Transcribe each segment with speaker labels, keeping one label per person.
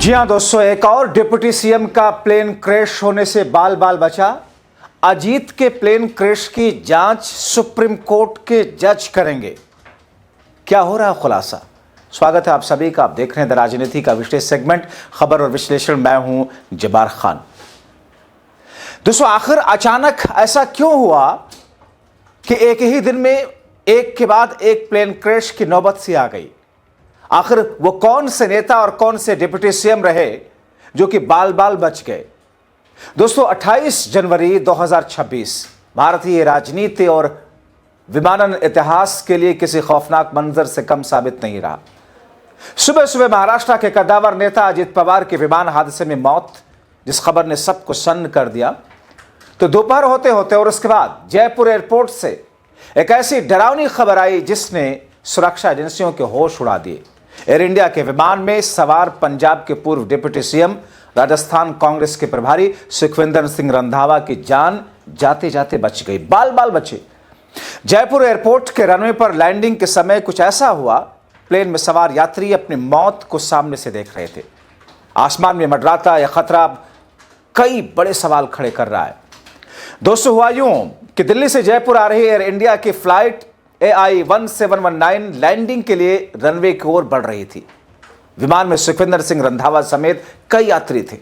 Speaker 1: जी हां दोस्तों, एक और डिप्टी सीएम का प्लेन क्रैश होने से बाल बाल बचा। अजीत के प्लेन क्रैश की जांच सुप्रीम कोर्ट के जज करेंगे। क्या हो रहा है खुलासा? स्वागत है आप सभी का। आप देख रहे हैं द राजनीति का विशेष सेगमेंट खबर और विश्लेषण। मैं हूं जब्बार खान। दोस्तों, आखिर अचानक ऐसा क्यों हुआ कि एक ही दिन में एक के बाद एक प्लेन क्रैश की नौबत सी आ गई? आखिर वो कौन से नेता और कौन से डिप्टी सीएम रहे जो कि बाल बाल बच गए? दोस्तों, 28 जनवरी 2026 भारतीय राजनीति और विमानन इतिहास के लिए किसी खौफनाक मंजर से कम साबित नहीं रहा। सुबह सुबह महाराष्ट्र के कद्दावर नेता अजित पवार के विमान हादसे में मौत, जिस खबर ने सबको सन्न कर दिया। तो दोपहर होते होते और उसके बाद जयपुर एयरपोर्ट से एक ऐसी डरावनी खबर आई जिसने सुरक्षा एजेंसियों के होश उड़ा दिए। एयर इंडिया के विमान में सवार पंजाब के पूर्व डिप्टी सीएम, राजस्थान कांग्रेस के प्रभारी सुखविंदर सिंह रंधावा की जान जाते जाते बच गई, बाल बाल बचे। जयपुर एयरपोर्ट के रनवे पर लैंडिंग के समय कुछ ऐसा हुआ, प्लेन में सवार यात्री अपनी मौत को सामने से देख रहे थे। आसमान में मंडराता यह खतरा कई बड़े सवाल खड़े कर रहा है। दोस्तों, हुआ यूं कि दिल्ली से जयपुर आ रही एयर इंडिया की फ्लाइट AI 1719 लैंडिंग के लिए रनवे की ओर बढ़ रही थी। विमान में सुखविंदर सिंह रंधावा समेत कई यात्री थे।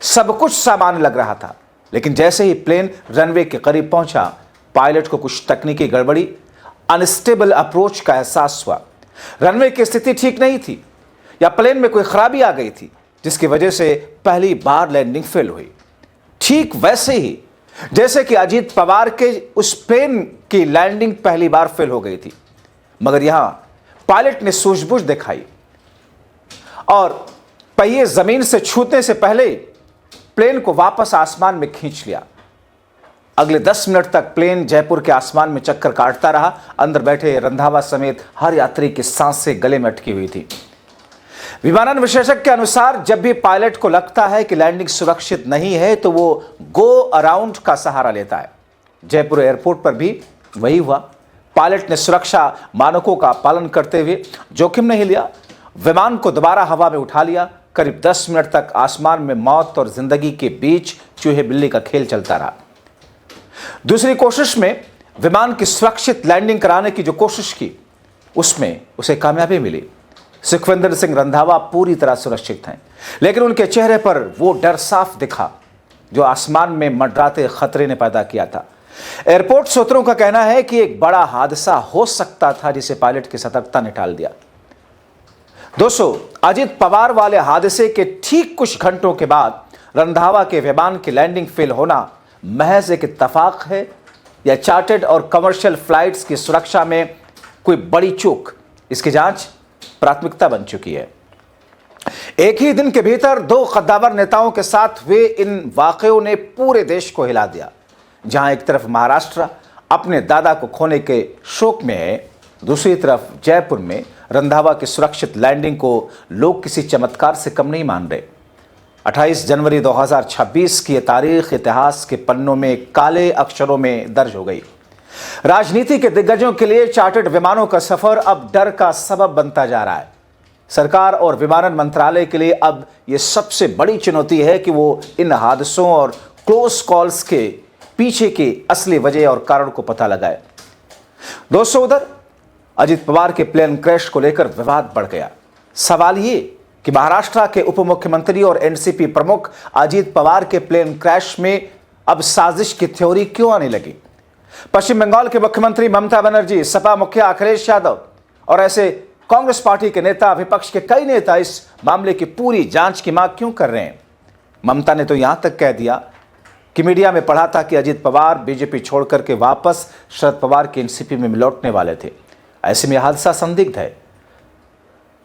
Speaker 1: सब कुछ सामान्य लग रहा था, लेकिन जैसे ही प्लेन रनवे के करीब पहुंचा, पायलट को कुछ तकनीकी गड़बड़ी, अनस्टेबल अप्रोच का एहसास हुआ। रनवे की स्थिति ठीक नहीं थी या प्लेन में कोई खराबी आ गई थी, जिसकी वजह से पहली बार लैंडिंग फेल हुई। ठीक वैसे ही जैसे कि अजीत पवार के उस प्लेन की लैंडिंग पहली बार फेल हो गई थी, मगर यहां पायलट ने सूझबूझ दिखाई और पहिए जमीन से छूने से पहले प्लेन को वापस आसमान में खींच लिया। अगले 10 मिनट तक प्लेन जयपुर के आसमान में चक्कर काटता रहा। अंदर बैठे रंधावा समेत हर यात्री की सांसें गले में अटकी हुई थी। विमानन विशेषज्ञ के अनुसार जब भी पायलट को लगता है कि लैंडिंग सुरक्षित नहीं है तो वो गो अराउंड का सहारा लेता है। जयपुर एयरपोर्ट पर भी वही हुआ। पायलट ने सुरक्षा मानकों का पालन करते हुए जोखिम नहीं लिया, विमान को दोबारा हवा में उठा लिया। करीब 10 मिनट तक आसमान में मौत और जिंदगी के बीच चूहे बिल्ली का खेल चलता रहा। दूसरी कोशिश में विमान की सुरक्षित लैंडिंग कराने की जो कोशिश की, उसमें उसे कामयाबी मिली। सुखविंदर सिंह रंधावा पूरी तरह सुरक्षित हैं, लेकिन उनके चेहरे पर वो डर साफ दिखा जो आसमान में मंडराते खतरे ने पैदा किया था। एयरपोर्ट सूत्रों का कहना है कि एक बड़ा हादसा हो सकता था, जिसे पायलट की सतर्कता ने टाल दिया। दोस्तों, अजित पवार वाले हादसे के ठीक कुछ घंटों के बाद रंधावा के विमान की लैंडिंग फेल होना महज एक इत्तफाक है या चार्टर्ड और कमर्शियल फ्लाइट्स की सुरक्षा में कोई बड़ी चूक? इसकी जांच प्राथमिकता बन चुकी है। एक ही दिन के भीतर दो कद्दावर नेताओं के साथ हुए इन वाकयों ने पूरे देश को हिला दिया। जहां एक तरफ महाराष्ट्र अपने दादा को खोने के शोक में है, दूसरी तरफ जयपुर में रंधावा की सुरक्षित लैंडिंग को लोग किसी चमत्कार से कम नहीं मान रहे। 28 जनवरी 2026 की यह तारीख इतिहास के पन्नों में काले अक्षरों में दर्ज हो गई। राजनीति के दिग्गजों के लिए चार्टर्ड विमानों का सफर अब डर का सबब बनता जा रहा है। सरकार और विमानन मंत्रालय के लिए अब यह सबसे बड़ी चुनौती है कि वो इन हादसों और क्लोज कॉल्स के पीछे की असली वजह और कारण को पता लगाए। दोस्तों, उधर अजित पवार के प्लेन क्रैश को लेकर विवाद बढ़ गया। सवाल ये कि महाराष्ट्र के उप मुख्यमंत्री और एनसीपी प्रमुख अजित पवार के प्लेन क्रैश में अब साजिश की थ्योरी क्यों आने लगी? पश्चिम बंगाल के मुख्यमंत्री ममता बनर्जी, सपा मुखिया अखिलेश यादव और ऐसे कांग्रेस पार्टी के नेता, विपक्ष के कई नेता इस मामले की पूरी जांच की मांग क्यों कर रहे हैं? ममता ने तो यहां तक कह दिया कि मीडिया में पढ़ा था कि अजित पवार बीजेपी छोड़कर के वापस शरद पवार के एनसीपी में लौटने वाले थे। ऐसे में हादसा संदिग्ध है।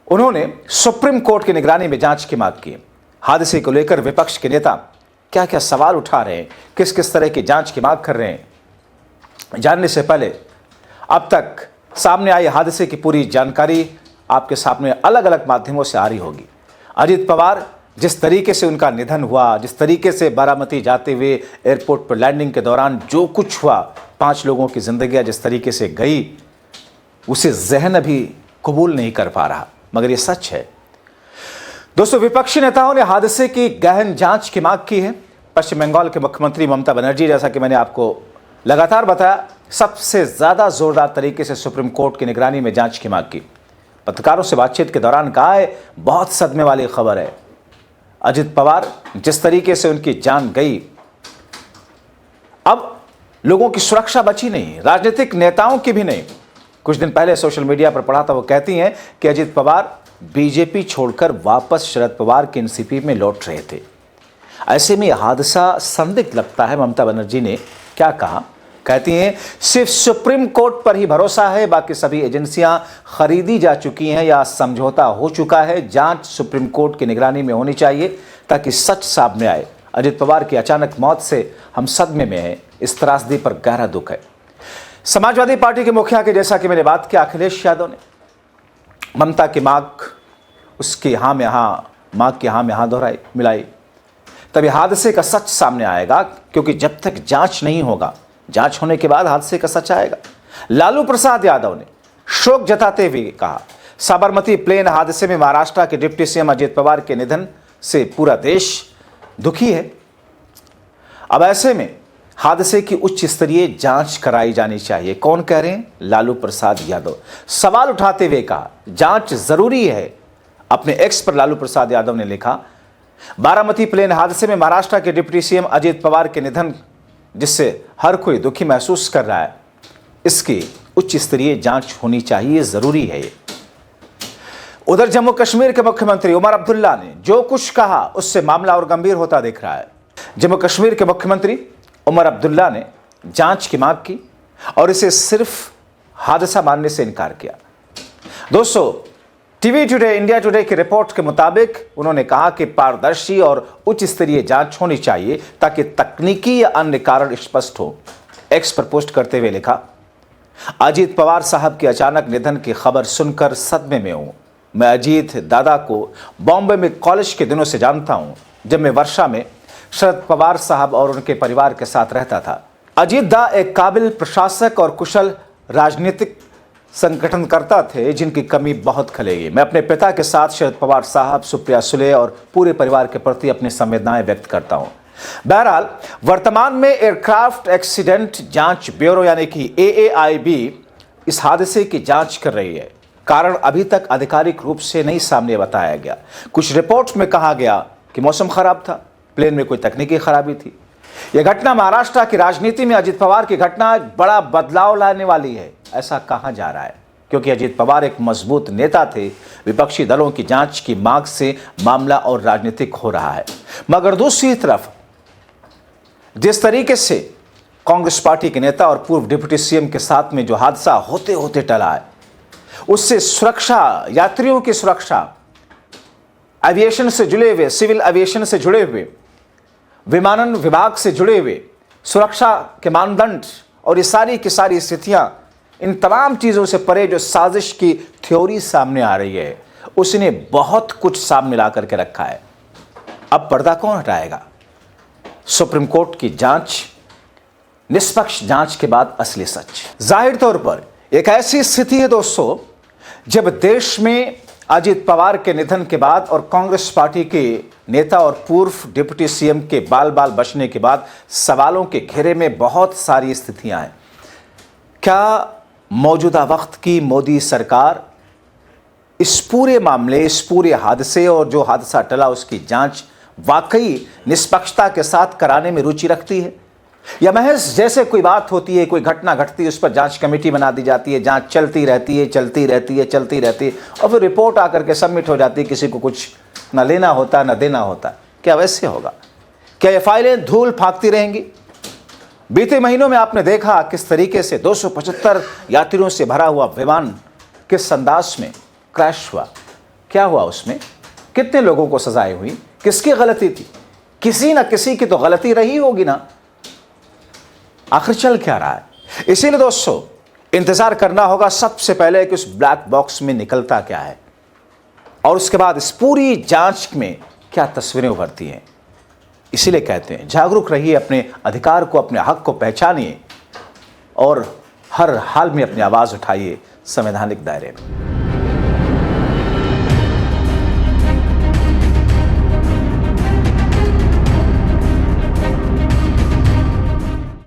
Speaker 1: उन्होंने सुप्रीम कोर्ट की निगरानी में जांच की मांग की। हादसे को लेकर विपक्ष के नेता क्या क्या सवाल उठा रहे हैं, किस किस तरह की जांच की मांग कर रहे हैं, जानने से पहले अब तक सामने आए हादसे की पूरी जानकारी आपके सामने अलग अलग माध्यमों से आ रही होगी। अजित पवार, जिस तरीके से उनका निधन हुआ, जिस तरीके से बारामती जाते हुए एयरपोर्ट पर लैंडिंग के दौरान जो कुछ हुआ, 5 लोगों की जिंदगियां जिस तरीके से गई, उसे जहन अभी कबूल नहीं कर पा रहा, मगर ये सच है। दोस्तों, विपक्षी नेताओं ने हादसे की गहन जांच की मांग की है। पश्चिम बंगाल के मुख्यमंत्री ममता बनर्जी, जैसा कि मैंने आपको लगातार बताया, सबसे ज्यादा जोरदार तरीके से सुप्रीम कोर्ट की निगरानी में जांच की मांग की। पत्रकारों से बातचीत के दौरान कहा है, बहुत सदमे वाली खबर है। अजित पवार जिस तरीके से उनकी जान गई, अब लोगों की सुरक्षा बची नहीं, राजनीतिक नेताओं की भी नहीं। कुछ दिन पहले सोशल मीडिया पर पढ़ा था, वो कहती हैं कि अजित पवार बीजेपी छोड़कर वापस शरद पवार के एनसीपी में लौट रहे थे। ऐसे में हादसा संदिग्ध लगता है। ममता बनर्जी ने क्या कहा? कहती हैं, सिर्फ सुप्रीम कोर्ट पर ही भरोसा है, बाकी सभी एजेंसियां खरीदी जा चुकी हैं या समझौता हो चुका है। जांच सुप्रीम कोर्ट की निगरानी में होनी चाहिए ताकि सच सामने आए। अजित पवार की अचानक मौत से हम सदमे में हैं। इस त्रासदी पर गहरा दुख है। समाजवादी पार्टी के मुखिया के, जैसा कि मैंने बात किया, अखिलेश यादव ने ममता की मांग, उसकी हाँ में हाँ, मांग की हाँ में हाँ दोहराई, मिलाई। तभी हादसे का सच सामने आएगा, क्योंकि जब तक जांच नहीं होगा, जांच होने के बाद हादसे का सच आएगा। लालू प्रसाद यादव ने शोक जताते हुए कहा, साबरमती प्लेन हादसे में महाराष्ट्र के डिप्टी सीएम अजित पवार के निधन से पूरा देश दुखी है। अब ऐसे में हादसे की उच्च स्तरीय जांच कराई जानी चाहिए। कौन कह रहे हैं? लालू प्रसाद यादव। सवाल उठाते हुए कहा, जांच जरूरी है। अपने एक्स पर लालू प्रसाद यादव ने लिखा, बारामती प्लेन हादसे में महाराष्ट्र के डिप्टी सीएम अजित पवार के निधन, जिससे हर कोई दुखी महसूस कर रहा है, इसकी उच्च स्तरीय जांच होनी चाहिए, जरूरी है ये। उधर जम्मू कश्मीर के मुख्यमंत्री उमर अब्दुल्ला ने जो कुछ कहा, उससे मामला और गंभीर होता दिख रहा है। जम्मू कश्मीर के मुख्यमंत्री उमर अब्दुल्ला ने जांच की मांग की और इसे सिर्फ हादसा मानने से इनकार किया। दोस्तों, टीवी टुडे, इंडिया टुडे की रिपोर्ट के मुताबिक उन्होंने कहा कि पारदर्शी और उच्च स्तरीय जांच होनी चाहिए ताकि तकनीकी या अन्य कारण स्पष्ट हो। एक्स पर पोस्ट करते हुए लिखा, अजीत पवार साहब के अचानक निधन की खबर सुनकर सदमे में हूं। मैं अजीत दादा को बॉम्बे में कॉलेज के दिनों से जानता हूं, जब मैं वर्षा में शरद पवार साहब और उनके परिवार के साथ रहता था। अजीत दा एक काबिल प्रशासक और कुशल राजनीतिक संगठनकर्ता थे, जिनकी कमी बहुत खलेगी। मैं अपने पिता के साथ शरद पवार साहब, सुप्रिया सुले और पूरे परिवार के प्रति अपनी संवेदनाएं व्यक्त करता हूं। बहरहाल, वर्तमान में एयरक्राफ्ट एक्सीडेंट जांच ब्यूरो यानी कि AAIB इस हादसे की जांच कर रही है। कारण अभी तक आधिकारिक रूप से नहीं सामने बताया गया। कुछ रिपोर्ट्स में कहा गया कि मौसम खराब था, प्लेन में कोई तकनीकी खराबी थी। यह घटना महाराष्ट्र की राजनीति में अजित पवार की घटना बड़ा बदलाव लाने वाली है, ऐसा कहा जा रहा है, क्योंकि अजित पवार एक मजबूत नेता थे। विपक्षी दलों की जांच की मांग से मामला और राजनीतिक हो रहा है। मगर दूसरी तरफ जिस तरीके से कांग्रेस पार्टी के नेता और पूर्व डिप्टी सीएम के साथ में जो हादसा होते होते टला है, उससे सुरक्षा, यात्रियों की सुरक्षा, एविएशन से जुड़े हुए, सिविल एविएशन से जुड़े हुए, विमानन विभाग से जुड़े हुए सुरक्षा के मानदंड और ये सारी की सारी स्थितियां, इन तमाम चीज़ों से परे जो साजिश की थ्योरी सामने आ रही है, उसने बहुत कुछ सामने ला करके रखा है। अब पर्दा कौन हटाएगा? सुप्रीम कोर्ट की जांच, निष्पक्ष जांच के बाद असली सच। जाहिर तौर पर एक ऐसी स्थिति है दोस्तों, जब देश में अजित पवार के निधन के बाद और कांग्रेस पार्टी के नेता और पूर्व डिप्टी सीएम के बाल बाल बचने के बाद सवालों के घेरे में बहुत सारी स्थितियां हैं। क्या मौजूदा वक्त की मोदी सरकार इस पूरे मामले, इस पूरे हादसे और जो हादसा टला उसकी जांच वाकई निष्पक्षता के साथ कराने में रुचि रखती है, या महज जैसे कोई बात होती है, कोई घटना घटती है, उस पर जांच कमेटी बना दी जाती है, जांच चलती रहती है और फिर रिपोर्ट आकर के सबमिट हो जाती है, किसी को कुछ ना लेना होता ना देना होता? क्या वैसे होगा? क्या ये फाइलें धूल फांकती रहेंगी? बीते महीनों में आपने देखा किस तरीके से 275 यात्रियों से भरा हुआ विमान किस अंदाज में क्रैश हुआ। क्या हुआ उसमें? कितने लोगों को सजाएं हुई? किसकी गलती थी? किसी ना किसी की तो गलती रही होगी ना। आखिर चल क्या रहा है? इसीलिए दोस्तों, इंतजार करना होगा सबसे पहले कि उस ब्लैक बॉक्स में निकलता क्या है और उसके बाद इस पूरी जांच में क्या तस्वीरें उभरती हैं। इसीलिए कहते हैं, जागरूक रहिए, अपने अधिकार को, अपने हक को पहचानिए और हर हाल में अपनी आवाज़ उठाइए संवैधानिक दायरे में।